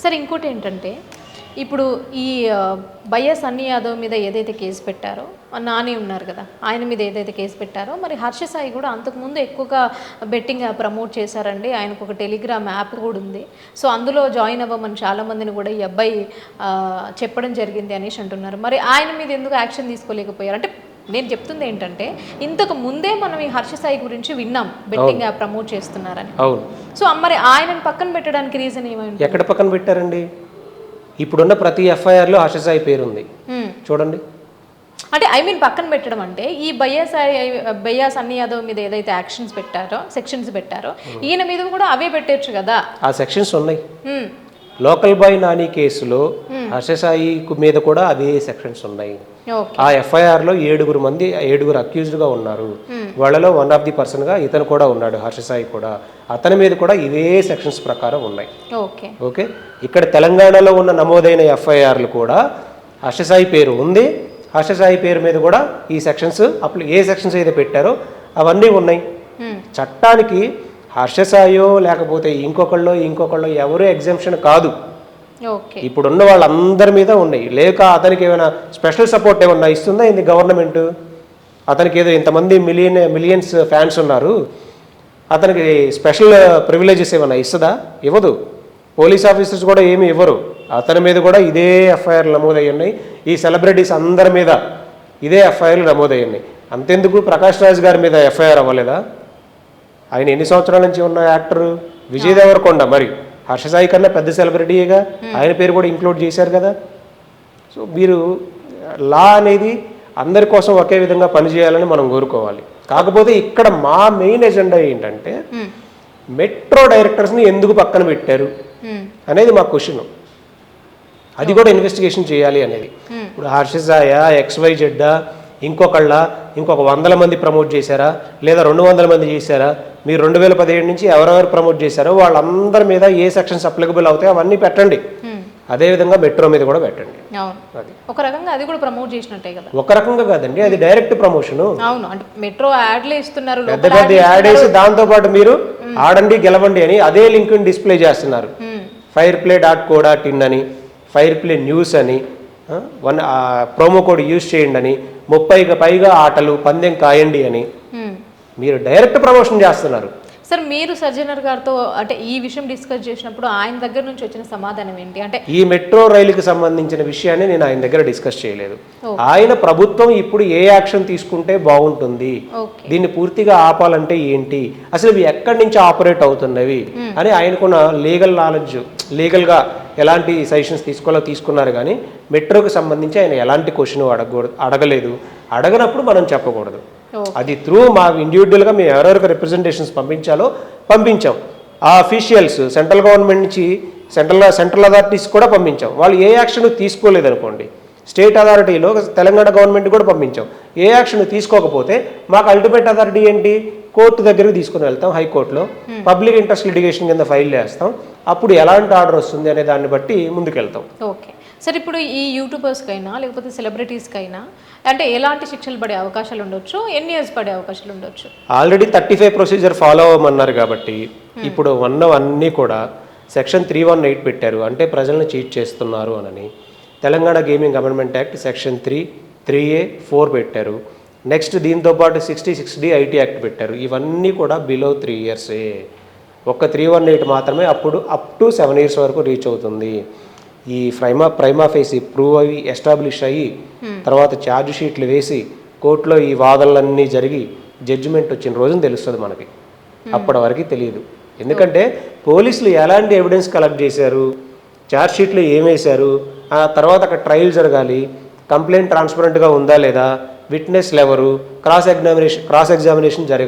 Sir ఇంకోటి ఏంటంటే ఇప్పుడు ఈ బయ్యా సన్నీ యాదవ్ మీద ఏదైతే కేసు పెట్టారో, నాని ఉన్నారు కదా, ఆయన మీద ఏదైతే కేసు పెట్టారో, మరి హర్ష సాయి కూడా అంతకుముందు ఎక్కువగా బెట్టింగ్ ప్రమోట్ చేశారండి. ఆయనకు ఒక టెలిగ్రామ్ యాప్ కూడా ఉంది. సో అందులో జాయిన్ అవ్వమని చాలామందిని కూడా ఈ అబ్బాయి చెప్పడం జరిగింది అనేసి అంటున్నారు. మరి ఆయన మీద ఎందుకు యాక్షన్ తీసుకోలేకపోయారు? అంటే నేను చెప్తుంది ఏంటంటే, ఇంతకు ముందే మనం ఈ హర్ష సాయి గురించి విన్నాం, బెట్టింగ్ యాప్ ప్రమోట్ చేస్తున్నారని. అవును. సో మరి ఆయనను పక్కన పెట్టడానికి రీజన్ ఏమైంది? ఎక్కడ పక్కన పెట్టారండి? ఇప్పుడున్న ప్రతి ఎఫ్ఐఆర్లో హర్ష సాయి పేరుంది, చూడండి. అంటే పక్కన పెట్టడం అంటే ఈ బయ్యా సన్నీ యాదవ్ మీద ఏదైతే సెక్షన్స్ పెట్టారో ఈయన మీద కూడా అవే పెట్టచ్చు కదా. ఆ సెక్షన్స్ ఉన్నాయి. లోకల్ బాయ్ నాని కేసులో హర్ష సాయి మీద కూడా అదే సెక్షన్స్ ఉన్నాయి. ఆ ఎఫ్ఐఆర్లో 7 అక్యూజ్డ్గా ఉన్నారు. వాళ్ళలో వన్ ఆఫ్ ది పర్సన్గా ఇతను కూడా ఉన్నాడు, హర్ష సాయి కూడా. అతని మీద కూడా ఇవే సెక్షన్స్ ప్రకారం ఉన్నాయి. ఓకే, ఇక్కడ తెలంగాణలో ఉన్న నమోదైన ఎఫ్ఐఆర్లు కూడా హర్ష సాయి పేరు ఉంది. హర్ష సాయి పేరు మీద కూడా ఈ సెక్షన్స్ అప్పుడు ఏ సెక్షన్స్ అయితే పెట్టారో అవన్నీ ఉన్నాయి. చట్టానికి హర్ష సాయో లేకపోతే ఇంకొకళ్ళు ఎవరు ఎగ్జామ్షన్ కాదు. ఇప్పుడున్న వాళ్ళందరి మీద ఉన్నాయి. లేక అతనికి ఏమైనా స్పెషల్ సపోర్ట్ ఏమన్నా ఇస్తుందా ఇది గవర్నమెంట్? అతనికి ఏదో ఇంతమంది మిలియన్స్ ఫ్యాన్స్ ఉన్నారు, అతనికి స్పెషల్ ప్రివిలేజెస్ ఏమైనా ఇస్తుందా? ఇవ్వదు. పోలీస్ ఆఫీసర్స్ కూడా ఏమి ఇవ్వరు. అతని మీద కూడా ఇదే ఎఫ్ఐఆర్లు నమోదయ్యి ఉన్నాయి. ఈ సెలబ్రిటీస్ అందరి మీద ఇదే ఎఫ్ఐఆర్లు నమోదయ్యి ఉన్నాయి. అంతెందుకు ప్రకాష్ రాజ్ గారి మీద ఎఫ్ఐఆర్ అవ్వలేదా? ఆయన ఎన్ని సంవత్సరాల నుంచి ఉన్న యాక్టర్ విజయ్ దేవరకొండ, మరి హర్ష సాయి కన్నా పెద్ద సెలబ్రిటీగా ఆయన పేరు కూడా ఇంక్లూడ్ చేశారు కదా. సో మీరు లా అనేది అందరి కోసం ఒకే విధంగా పనిచేయాలని మనం కోరుకోవాలి. కాకపోతే ఇక్కడ మా మెయిన్ ఎజెండా ఏంటంటే మెట్రో డైరెక్టర్స్ని ఎందుకు పక్కన పెట్టారు అనేది మా క్వశ్చన్. అది కూడా ఇన్వెస్టిగేషన్ చేయాలి అనేది. ఇప్పుడు హర్ష సాయ, XYZ ఇంకొక 100 మంది ప్రమోట్ చేశారా లేదా 200 మంది చేశారా? మీరు 2017 నుంచి ఎవరెవరు ప్రమోట్ చేశారో వాళ్ళందరి మీద ఏ సెక్షన్స్ అప్లికబుల్ అవుతాయో అవన్నీ పెట్టండి. అదేవిధంగా మెట్రో మీద కూడా పెట్టండి. ఒక రకంగా అది కూడా ప్రమోట్ చేసినట్టే కదా. ఒక రకంగా కాదండి, అది డైరెక్ట్ ప్రమోషన్. అవును, అంటే మెట్రో యాడ్లే ఇస్తున్నారు, పెద్ద పెద్ద యాడ్ వేసి దాంతో పాటు మీరు ఆడండి గెలవండి అని అదే లింక్ డిస్ప్లే చేస్తున్నారు. fireplay.co.in అని, ఫైర్ప్లే న్యూస్ అని, ప్రోమో కోడ్ యూజ్ చేయండి అని, 30కి పైగా ఆటలు పందెం కాయండి అని మీరు డైరెక్ట్ ప్రమోషన్ చేస్తున్నారు. సార్ మీరు సజ్జనర్ గారితో అంటే ఈ విషయం డిస్కస్ చేసినప్పుడు ఆయన దగ్గర నుంచి వచ్చిన సమాధానం ఏంటి? అంటే ఈ మెట్రో రైలుకి సంబంధించిన విషయాన్ని నేను ఆయన దగ్గర డిస్కస్ చేయలేదు. ఆయన ప్రభుత్వం ఇప్పుడు ఏ యాక్షన్ తీసుకుంటే బాగుంటుంది, దీన్ని పూర్తిగా ఆపాలంటే ఏంటి, అసలు ఇవి ఎక్కడి నుంచి ఆపరేట్ అవుతున్నవి అని ఆయనకున్న లీగల్ నాలెడ్జ్, లీగల్గా ఎలాంటి సజెషన్స్ తీసుకున్నారు. కానీ మెట్రోకి సంబంధించి ఆయన ఎలాంటి క్వశ్చన్ అడగలేదు. అడగనప్పుడు మనం చెప్పకూడదు. అది త్రూ మా ఇండివిజువల్గా మేము ఎవరెవరికి రిప్రజెంటేషన్స్ పంపించాం. ఆ అఫీషియల్స్ సెంట్రల్ గవర్నమెంట్ నుంచి సెంట్రల్ అథారిటీస్ కూడా పంపించాం. వాళ్ళు ఏ యాక్షన్ తీసుకోలేదు అనుకోండి, స్టేట్ అథారిటీలో తెలంగాణ గవర్నమెంట్ కూడా పంపించాం. ఏ యాక్షన్ తీసుకోకపోతే మాకు అల్టిమేట్ అథారిటీ ఏంటి? కోర్టు దగ్గరికి తీసుకుని వెళ్తాం, హైకోర్టులో పబ్లిక్ ఇంట్రెస్ట్ లిటిగేషన్ కింద ఫైల్ చేస్తాం. అప్పుడు ఎలాంటి ఆర్డర్ వస్తుంది అనే దాన్ని బట్టి ముందుకెళ్తాం. ఓకే సార్, ఇప్పుడు ఈ యూట్యూబర్స్కైనా లేకపోతే సెలబ్రిటీస్కైనా అంటే ఎలాంటి శిక్షలు పడే అవకాశాలు ఉండొచ్చు, ఎన్ని ఇయర్స్ పడే అవకాశాలు ఉండొచ్చు? ఆల్రెడీ 35 ప్రొసీజర్ ఫాలో అవ్వమన్నారు కాబట్టి ఇప్పుడు అన్నీ కూడా సెక్షన్ 318 పెట్టారు. అంటే ప్రజలను చీట్ చేస్తున్నారు అని. Telangana gaming amendment act section 3A 4 పెట్టారు. నెక్స్ట్ దీంతోపాటు 66D IT యాక్ట్ పెట్టారు. ఇవన్నీ కూడా బిలో 3 ఇయర్సే. ఒక్క 318 మాత్రమే అప్పుడు అప్ టు 7 ఇయర్స్ వరకు రీచ్ అవుతుంది. ఈ ప్రైమా ఫేసి ప్రూవ్ అయ్యి ఎస్టాబ్లిష్ అయ్యి తర్వాత ఛార్జ్ షీట్లు వేసి కోర్టులో ఈ వాదనలన్నీ జరిగి జడ్జిమెంట్ వచ్చిన రోజున తెలుస్తుంది మనకి. అప్పటి వరకు తెలియదు. ఎందుకంటే పోలీసులు ఎలాంటి ఎవిడెన్స్ కలెక్ట్ చేశారు, ఛార్జ్ షీట్లు ఏమేశారు, ఆ తర్వాత అక్కడ ట్రయల్ జరగాలి, కంప్లైంట్ ట్రాన్స్పరెంట్గా ఉందా లేదా, విట్నెస్లు ఎవరు, క్రాస్ ఎగ్జామినేషన్ జరగాలి.